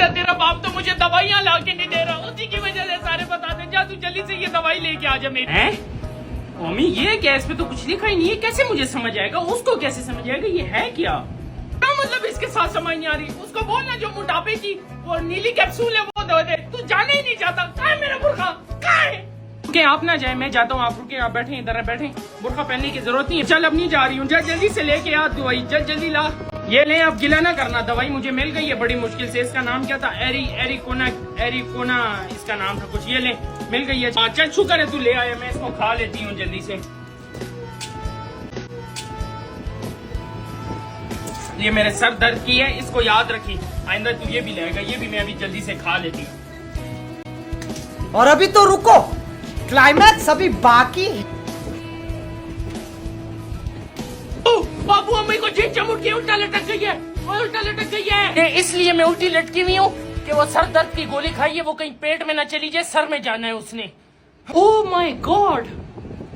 तेरा बाप तो मुझे दवाइयाँ ला के नहीं दे रहा, उसी की वजह से सारे बताते। जा तू जल्दी से ये दवाई लेके आ जा मेरी। मम्मी ये क्या, इस पे तो कुछ लिखा ही नहीं है, कैसे मुझे समझ आएगा, उसको कैसे समझ आएगा, ये है क्या? क्या मतलब इसके साथ समझ नहीं आ रही? उसको बोलना जो मोटापे की वो नीली कैप्सूल है वो दे दे। तू जाने ही नहीं चाहता। कहाँ है मेरा बुर्खा, कहाँ है? रुके, आप ना जाए, मैं जाता हूँ। आप रुके, आप बैठे इधर बैठे, बुर्खा पहनने की जरूरत नहीं है। चल अब नहीं जा रही हूँ, जा जल्दी से लेके आ दवाई, जल्दी ला। ये ले, आप गिला ना करना, दवाई मुझे मिल गई है बड़ी मुश्किल से। इसका नाम क्या था? एरिकोना इसका नाम था कुछ। ये ले, मिल गई है। चल शुक्र है तू ले आया, मैं इसको खा लेती हूँ जल्दी से। ये मेरे सर दर्द की है, इसको याद रखी, आइंदा तू ये भी लेगा। ये भी मैं अभी जल्दी से खा लेती हूँ। और अभी तो रुको, क्लाइमैक्स अभी बाकी है। बाबू अम्मी को जी चमुट के उल्टा लटक गई है, उल्टा लटक गई है। इसलिए मैं उल्टी लटकी हुई हूँ कि वो सर दर्द की गोली खाई है, वो कहीं पेट में ना चली जाए, सर में जाना है उसने। Oh my God,